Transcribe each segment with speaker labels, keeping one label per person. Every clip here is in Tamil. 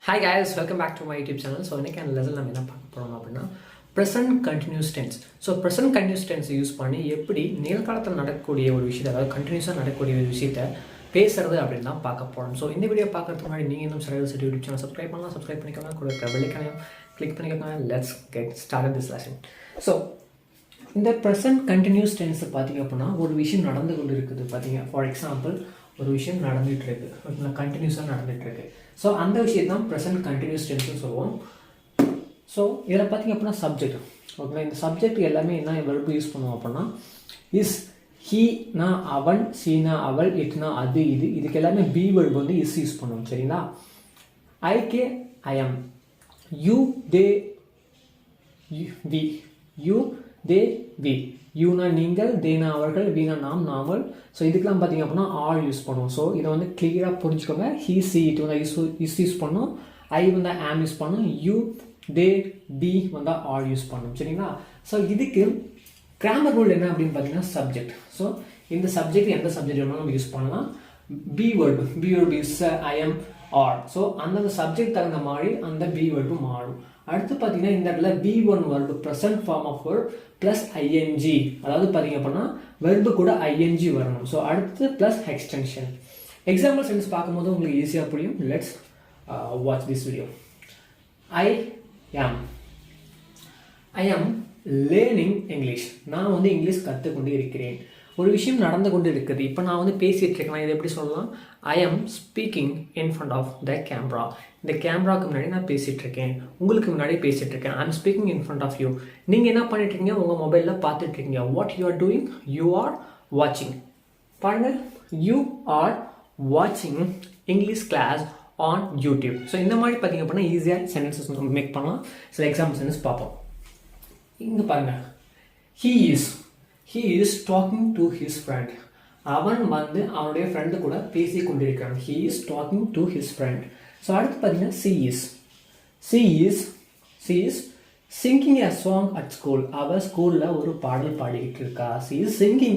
Speaker 1: Hi guys, welcome back to my YouTube channel. So இன்னைக்கு அந்த லெசன் நம்ம என்ன பார்க்க போறோம் அப்படின்னா present continuous tense. So present continuous tense use பண்ணி எப்படி நிகழ்காலத்தில் நடக்கக்கூடிய ஒரு விஷயத்தை, அதாவது கண்டினியூஸாக நடக்கக்கூடிய ஒரு விஷயத்தை பேசுறது அப்படின்னு தான் பார்க்க போகிறோம். ஸோ இந்த வீடியோ பார்க்கறதுக்கு முன்னாடி நீங்கள் இன்னும் சரியாக யூடியூப் சேனல் சப்ஸ்கிரைப் பண்ணலாம், சப்ஸ்கிரைப் பண்ணிக்கலாம், கூட இருக்கிற பெல்லைக்கானையும் கிளிக் பண்ணிக்கோங்க. Let's get start this lesson. So இந்த ப்ரெசன்ட் கண்டினியூஸ் டென்ஸ் பார்த்தீங்க அப்படின்னா ஒரு விஷயம் நடந்து கொண்டு இருக்குது பார்த்தீங்க. ஃபார் எக்ஸாம்பிள் ஒரு விஷயம் நடந்துகிட்டு இருக்கு, ஓகேங்களா, கண்டினியூஸாக நடந்துகிட்டு இருக்கு. ஸோ அந்த விஷயம் தான் ப்ரெசன்ட் கண்டினியூஸ் டென்ஸ்னு சொல்லுவோம். ஸோ இதில் பார்த்தீங்க அப்படின்னா சப்ஜெக்ட், ஓகேங்களா, இந்த சப்ஜெக்ட் எல்லாமே என்ன வெர்பு யூஸ் பண்ணுவோம் அப்படின்னா இஸ், ஹீனா அவன், சீனா அவள், இட்னா அது இது, இதுக்கு எல்லாமே பி வெர்பு வந்து இஸ் யூஸ் பண்ணுவோம். சரிங்களா? ஐகே I am, you they we, you they we, யூனா நீங்கள், தேனா அவர்கள், வீணா நாம் நாமல். ஸோ இதுக்கெல்லாம் பார்த்தீங்க அப்படின்னா ஆல் யூஸ் பண்ணுவோம். ஸோ இதை வந்து கிளியராக புரிஞ்சுக்கோங்க. ஹீ சி இட் வந்து இஸ் யூஸ் பண்ணும், ஐ வந்து ஆம் யூஸ் பண்ணும், யூ தே பி வந்து ஆல் யூஸ் பண்ணும். சரிங்களா? ஸோ இதுக்கு கிராமர் ரூல் என்ன அப்படின்னு பார்த்தீங்கன்னா சப்ஜெக்ட். ஸோ இந்த சப்ஜெக்ட் எந்த சப்ஜெக்ட் வேணாலும் நம்ம யூஸ் பண்ணலாம். Be word is, I am, are. So அந்தந்த சப்ஜெக்ட் தகுந்த மாதிரி அந்த பி வேர்டு மாறும். அடுத்து பார்த்தீங்கன்னா இந்த இடத்துல V1 word present form of word plus I N G, அதாவது பார்த்தீங்க அப்படின்னா வெர்பு கூட ஐஎன்ஜி வரணும். ஸோ அடுத்து ப்ளஸ் எக்ஸ்டென்ஷன். எக்ஸாம்பிள் சென்டென்ஸ் பார்க்கும்போது உங்களுக்கு ஈஸியாக புரியும். Let's watch this video. ஐ ஆம் லேர்னிங் இங்கிலீஷ். நான் வந்து இங்கிலீஷ் கற்றுக்கொண்டு இருக்கிறேன். ஒரு விஷயம் நடந்து கொண்டு இருக்குது. இப்போ நான் வந்து பேசிகிட்டு இருக்கேன். இதை எப்படி சொல்லலாம்? I am speaking in front of the camera. இந்த கேமராவுக்கு முன்னாடி நான் பேசிகிட்டு இருக்கேன், உங்களுக்கு முன்னாடி பேசிகிட்டு இருக்கேன். I am speaking in front of you. நீங்கள் என்ன பண்ணிட்டு இருக்கீங்க? உங்கள் மொபைலில் பார்த்துட்டு இருக்கீங்க. What you are doing? You are வாட்சிங். பாருங்கள், யூ ஆர் வாட்சிங் English class on YouTube. So இந்த மாதிரி பார்த்தீங்க அப்படின்னா ஈஸியாக சென்டென்சஸ் மேக் பண்ணலாம். சில எக்ஸாம்பிள் சென்டென்ஸ் பார்ப்போம். இங்கே பாருங்கள், he is talking to his friend. அவன் வந்து அவனுடைய ஃப்ரெண்டு கூட பேசி கொண்டிருக்கிறான். he is talking to his friend. So அடுத்து பார்த்தீங்கன்னா she is singing a song at school. அவள் ஸ்கூலில் ஒரு பாடல் பாடிக்கிட்டு இருக்கா. she is singing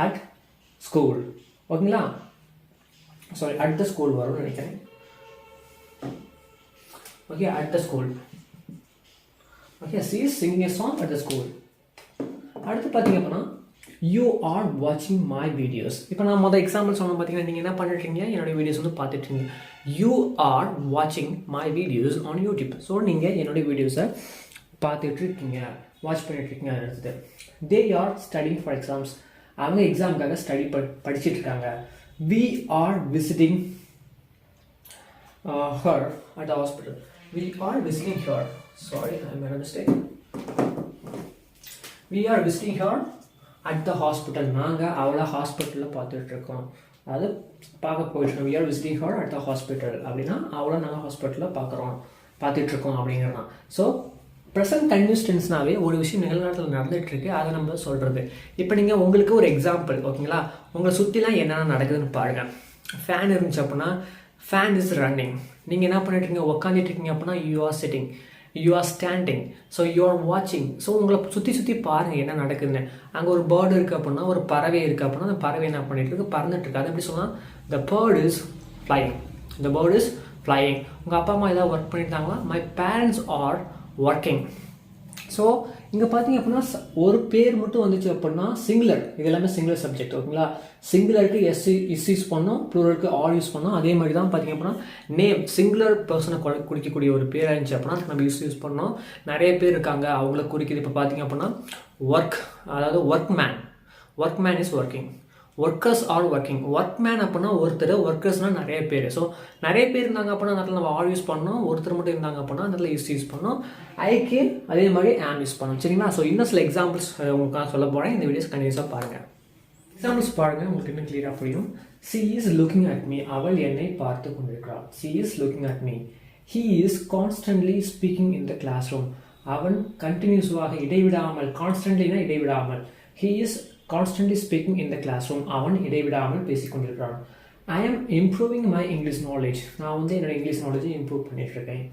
Speaker 1: at school. ஓகேங்களா? சாரி, at the school வரும்னு நினைக்கிறேன். Okay, at the school. Okay, she is singing a song at the school. அடுத்து பார்த்தீங்க அப்படின்னா யூ ஆர் வாட்சிங் மை வீடியோஸ். இப்போ நான் மொதல் எக்ஸாம்பிள் சொன்ன பார்த்தீங்கன்னா நீங்கள் என்ன பண்ணிட்டுருக்கீங்க? என்னுடைய வீடியோஸ் வந்து பார்த்துட்ருக்கீங்க. யூ ஆர் வாட்சிங் my videos on YouTube. So நீங்கள் என்னுடைய வீடியோஸை பார்த்துட்ருக்கீங்க, வாட்ச் பண்ணிட்டுருக்கீங்க. அடுத்தது they are studying for exams. அவங்க எக்ஸாமுக்காக படிச்சுட்டு இருக்காங்க. We are visiting her at the hospital. We are visiting her. Sorry, I made a mistake. We are visiting her at the hospital. நாங்கள் அவளை ஹாஸ்பிட்டலில் பார்த்துட்ருக்கோம், அதாவது பார்க்க போயிட்டுருக்கோம். We are visiting her at the hospital அப்படின்னா அவளை நாங்கள் ஹாஸ்பிட்டலில் பார்த்துட்ருக்கோம் அப்படிங்கிறனா. ஸோ ப்ரெசன்ட் கண்டினியூஸ் டென்ஸ்னாவே ஒரு விஷயம் நிகழ்காலத்தில் நடந்துகிட்ருக்கு, அதை நம்ம சொல்கிறது. இப்போ நீங்கள் உங்களுக்கு ஒரு எக்ஸாம்பிள், ஓகேங்களா, உங்களை சுற்றிலாம் என்னென்ன நடக்குதுன்னு பாருங்கள். ஃபேன் இருந்துச்சு அப்படின்னா ஃபேன் இஸ் ரன்னிங். நீங்கள் என்ன பண்ணிட்டுருக்கீங்க? உக்காந்துட்டு இருக்கீங்க அப்படின்னா you are sitting, you are standing, so you are வாட்சிங். ஸோ உங்களை சுற்றி பாருங்கள் என்ன நடக்குதுன்னு. அங்கே ஒரு பேர்டு இருக்குது அப்படின்னா, ஒரு பறவை இருக்குது அப்படின்னா அந்த பறவை என்ன பண்ணிட்டு இருக்கு? பறந்துட்டு இருக்கு. அது எப்படி சொல்லலாம்? The bird is flying. The bird is flying. உங்கள் அப்பா அம்மா ஏதாவது ஒர்க் பண்ணியிருந்தாங்களா? My parents are working. So இங்கே பார்த்தீங்க அப்படின்னா ஒரு பேர் மட்டும் வந்துச்சு அப்படின்னா சிங்குலர். இது எல்லாமே சிங்குலர் சப்ஜெக்ட், ஓகேங்களா. சிங்குலருக்கு இஸ் யூஸ் பண்ணோம், ப்ளூரலுக்கு ஆல் யூஸ் பண்ணோம். அதே மாதிரி தான் பார்த்தீங்க அப்படின்னா நேம் சிங்குலர் பர்சனை குறிக்கக்கூடிய ஒரு பேராக இருந்துச்சு அப்படின்னா நம்ம யூஸ் பண்ணோம். நிறைய பேர் இருக்காங்க, அவங்கள குறிக்கிது. இப்போ பார்த்தீங்க அப்படின்னா ஒர்க், அதாவது work man is working, workers are working. Work man அப்படின்னா ஒருத்தர், ஒர்க்கர்ஸ்னால் நிறைய பேர். ஸோ நிறைய பேர் இருந்தாங்க அப்படின்னா அந்த இடத்துல நம்ம ஆல் யூஸ் பண்ணோம். ஒருத்தர் மட்டும் இருந்தாங்க அப்படின்னா அந்த இடத்துல யூஸ் பண்ணோம். ஐகே அதே மாதிரி ஆம் யூஸ் பண்ணோம். சரிங்களா? ஸோ இன்னும் சில எக்ஸாம்பிள்ஸ் உங்களுக்கு நான் சொல்ல போகிறேன். இந்த வீடியோஸ் கண்டினியூஸாக பாருங்கள். எக்ஸாம்பிள்ஸ் பாருங்கள், உங்களுக்கு இன்னும் கிளியராக புரியும். she is looking at me. அவள் என்னை பார்த்து கொண்டிருக்கிறாள். she is looking at me. he is constantly speaking in the classroom. அவன் கண்டினியூஸாக இடைவிடாமல், கான்ஸ்டன்ட்லினா இடைவிடாமல், he is constantly speaking in the classroom. அவன் இடைவிடாமல் பேசிக்கொண்டிருக்கிறான். I am improving my English knowledge. நான் வந்து என்னோட இங்கிலீஷ் நாலேஜை இம்ப்ரூவ் பண்ணிட்டு இருக்கேன்.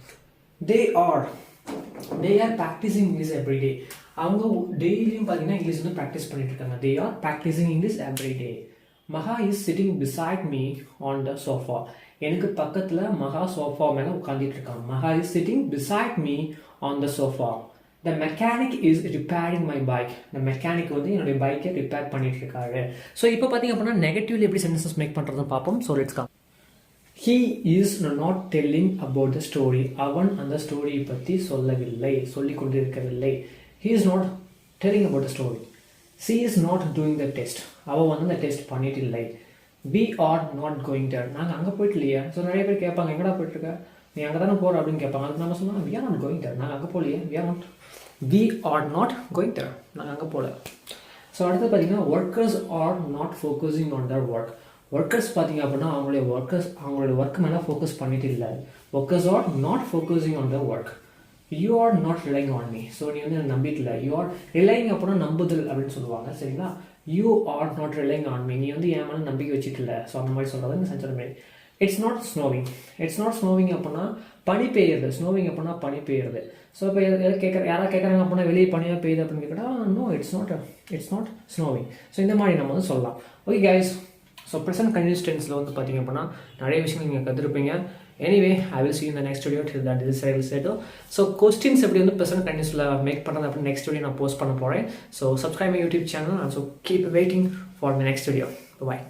Speaker 1: they are practicing English every day. அவங்க டெய்லியும் பார்த்தீங்கன்னா இங்கிலீஷ் வந்து ப்ராக்டிஸ் பண்ணிட்டு இருக்காங்க. they are practicing English every day. மகா is sitting beside me on the sofa. எனக்கு பக்கத்தில் மகா சோஃபா மேலே உட்காந்துட்டு இருக்கான். மகா is sitting beside me on the sofa. The mechanic is repairing my bike. இந்த மெக்கானிக் வந்து என்னுடைய பைக்கை ரிப்பேர் பண்ணிட்டு இருக்காரு. ஸோ இப்போ பார்த்தீங்க அப்படின்னா நெகட்டிவ்லி எப்படி சென்டென்சஸ் மேக் பண்ணுறதுன்னு பார்ப்போம். So let's come. He is not telling about the story. அவன் அந்த ஸ்டோரியை பற்றி சொல்லவில்லை, சொல்லி கொண்டிருக்கவில்லை. He is not telling about the story. She is not doing the test. அவள் வந்து அந்த டெஸ்ட் பண்ணிட்டு இல்லை. We are not going there. நாங்கள் அங்கே போயிட்டு இல்லையா. ஸோ நிறைய பேர் கேட்பாங்க, எங்கடா போயிட்டுருக்க, நீ அங்கே தானே போகிற அப்படின்னு கேட்பாங்க. அதுக்கு நம்ம சொன்னால் we are not going there. நாங்கள் அங்கே போகலையே. we are not going there. நாங்கள் அங்கே போகல. ஸோ அடுத்து பார்த்தீங்கன்னா workers R not focusing on their work. Workers பார்த்தீங்க அப்படின்னா அவங்களுடைய ஒர்க் மேலே ஃபோக்கஸ் பண்ணிட்டு இல்லை. Workers R not focusing on their work. You are not ரிலைங் on me. So நீ வந்து நம்பிட்டு இல்லை. யூ ஆர் ரிலைங் அப்படின்னா நம்புதல் அப்படின்னு சொல்லுவாங்க, சரிங்களா. You are not ரிலைங் on me, நீ வந்து என் மேலே நம்பிக்கை வச்சுட்டு இல்லை. ஸோ அந்த மாதிரி சொல்கிறது இந்த சென்டென்ஸ் மாதிரி. It's not snowing. It's not snowing அப்படின்னா பனி பெய்யுறது. ஸ்னோவிங் அப்படின்னா பனி பெய்யுறது. ஸோ இப்போ யாராவது கேட்குறாங்க அப்படின்னா வெளியே பனியாக பெய்யுது அப்படின்னு கேட்டால் no, it's not snowing. So இந்த மாதிரி நம்ம வந்து சொல்லலாம். Okay guys, so present continuous டென்ஸில் வந்து பார்த்தீங்க அப்படின்னா நிறைய விஷயங்கள் நீங்கள் கற்றுருப்பீங்க. Anyway I will see you in the next video. Till that this I will say to. So questions எப்படி வந்து ப்ரெசன்ட் கண்டினியூஸில் மேக் பண்ணுறது அப்படின்னு நெக்ஸ்ட் வீடியோ நான் போஸ்ட் பண்ண போகிறேன். So subscribe my YouTube channel and so keep waiting for my next video. Bye bye.